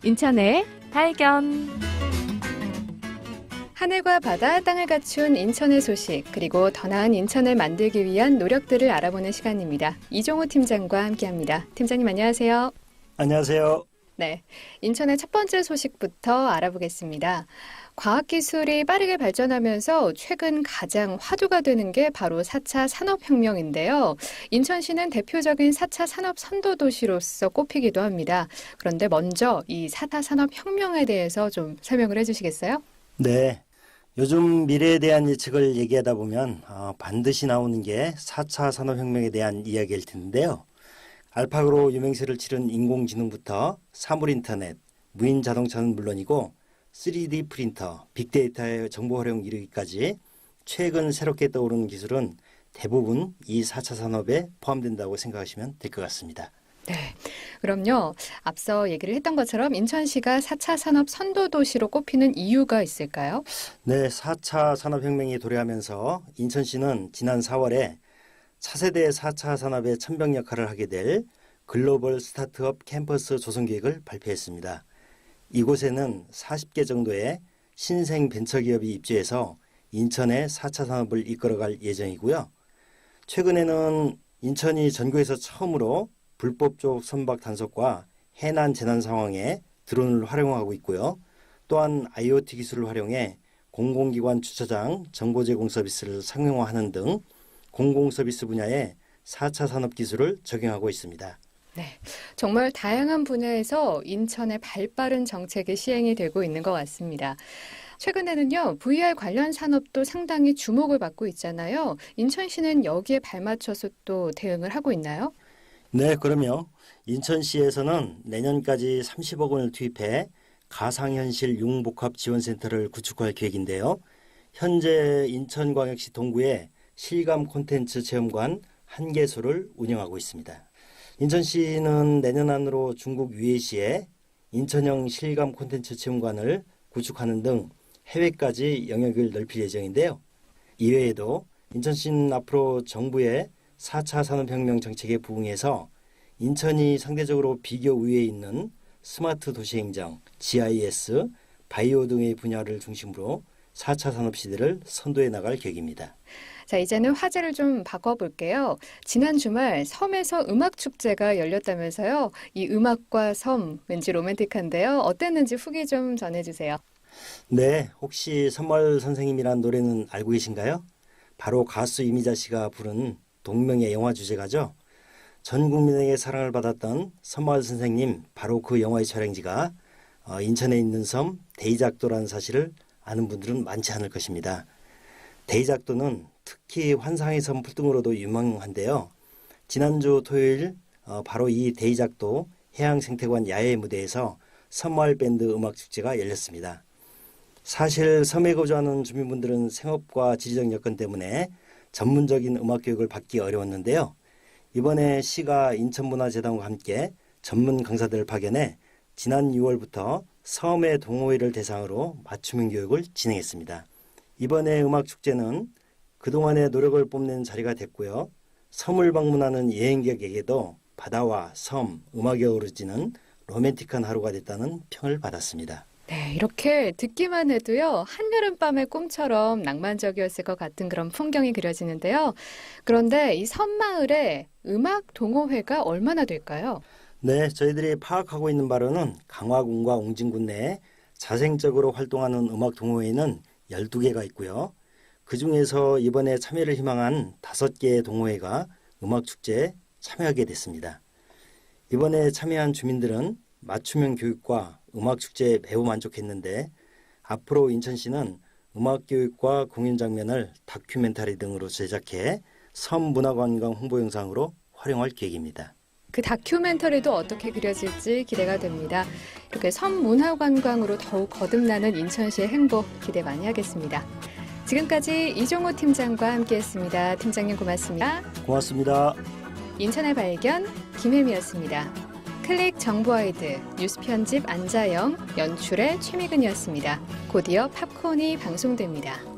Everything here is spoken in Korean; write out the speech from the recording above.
인천의 발견. 하늘과 바다, 땅을 갖춘 인천의 소식, 그리고 더 나은 인천을 만들기 위한 노력들을 알아보는 시간입니다. 이종호 팀장과 함께합니다. 팀장님 안녕하세요. 안녕하세요. 네, 인천의 첫 번째 소식부터 알아보겠습니다. 과학기술이 빠르게 발전하면서 최근 가장 화두가 되는 게 바로 4차 산업혁명인데요. 인천시는 대표적인 4차 산업 선도도시로서 꼽히기도 합니다. 그런데 먼저 이 4차 산업혁명에 대해서 좀 설명을 해주시겠어요? 네, 요즘 미래에 대한 예측을 얘기하다 보면 반드시 나오는 게 4차 산업혁명에 대한 이야기일 텐데요. 알파고로 유명세를 치른 인공지능부터 사물인터넷, 무인 자동차는 물론이고 3D 프린터, 빅데이터의 정보 활용 이르기까지 최근 새롭게 떠오르는 기술은 대부분 이 4차 산업에 포함된다고 생각하시면 될 것 같습니다. 네, 그럼요. 앞서 얘기를 했던 것처럼 인천시가 4차 산업 선도도시로 꼽히는 이유가 있을까요? 네, 4차 산업혁명이 도래하면서 인천시는 지난 4월에 차세대 4차 산업의 천병 역할을 하게 될 글로벌 스타트업 캠퍼스 조성 계획을 발표했습니다. 이곳에는 40개 정도의 신생 벤처기업이 입주해서 인천의 4차 산업을 이끌어갈 예정이고요. 최근에는 인천이 전국에서 처음으로 불법적 선박 단속과 해난 재난 상황에 드론을 활용하고 있고요. 또한 IoT 기술을 활용해 공공기관 주차장 정보 제공 서비스를 상용화하는 등 공공서비스 분야에 4차 산업 기술을 적용하고 있습니다. 네, 정말 다양한 분야에서 인천의 발빠른 정책이 시행이 되고 있는 것 같습니다. 최근에는요, VR 관련 산업도 상당히 주목을 받고 있잖아요. 인천시는 여기에 발맞춰서 또 대응을 하고 있나요? 네, 그럼요. 인천시에서는 내년까지 30억 원을 투입해 가상현실 융복합지원센터를 구축할 계획인데요. 현재 인천광역시 동구에 실감 콘텐츠 체험관 1개소를 운영하고 있습니다. 인천시는 내년 안으로 중국 유해시에 인천형 실감 콘텐츠 체험관을 구축하는 등 해외까지 영역을 넓힐 예정인데요. 이외에도 인천시는 앞으로 정부의 4차 산업혁명 정책에 부응해서 인천이 상대적으로 비교 우위에 있는 스마트 도시행정, GIS, 바이오 등의 분야를 중심으로 4차 산업 시대를 선도해 나갈 계획입니다. 자, 이제는 화제를 좀 바꿔볼게요. 지난 주말 섬에서 음악축제가 열렸다면서요. 이 음악과 섬, 왠지 로맨틱한데요. 어땠는지 후기 좀 전해주세요. 네, 혹시 선물 선생님이란 노래는 알고 계신가요? 바로 가수 이미자 씨가 부른 동명의 영화 주제가죠. 전 국민에게 사랑을 받았던 선물 선생님, 바로 그 영화의 촬영지가 인천에 있는 섬 대이작도라는 사실을 아는 분들은 많지 않을 것입니다. 대이작도는 특히 환상의 섬 풀등으로도 유명한데요. 지난주 토요일 바로 이 대이작도 해양생태관 야외 무대에서 섬마을 밴드 음악축제가 열렸습니다. 사실 섬에 거주하는 주민분들은 생업과 지리적 여건 때문에 전문적인 음악 교육을 받기 어려웠는데요. 이번에 시가 인천문화재단과 함께 전문 강사들을 파견해 지난 6월부터 섬의 동호회를 대상으로 맞춤형 교육을 진행했습니다. 이번에 음악축제는 그동안의 노력을 뽐낸 자리가 됐고요. 섬을 방문하는 여행객에게도 바다와 섬, 음악이 어우러지는 로맨틱한 하루가 됐다는 평을 받았습니다. 네, 이렇게 듣기만 해도요, 한여름밤의 꿈처럼 낭만적이었을 것 같은 그런 풍경이 그려지는데요. 그런데 이 섬마을에 음악 동호회가 얼마나 될까요? 네, 저희들이 파악하고 있는 바로는 강화군과 옹진군 내에 자생적으로 활동하는 음악 동호회는 12개가 있고요. 그중에서 이번에 참여를 희망한 5개의 동호회가 음악축제에 참여하게 됐습니다. 이번에 참여한 주민들은 맞춤형 교육과 음악축제에 매우 만족했는데 앞으로 인천시는 음악교육과 공연 장면을 다큐멘터리 등으로 제작해 섬 문화관광 홍보 영상으로 활용할 계획입니다. 그 다큐멘터리도 어떻게 그려질지 기대가 됩니다. 이렇게 섬 문화관광으로 더욱 거듭나는 인천시의 행복 기대 많이 하겠습니다. 지금까지 이종호 팀장과 함께했습니다. 팀장님 고맙습니다. 고맙습니다. 인천의 발견 김혜미였습니다. 클릭 정보아이드, 뉴스 편집 안자영, 연출의 최미근이었습니다. 곧이어 팝콘이 방송됩니다.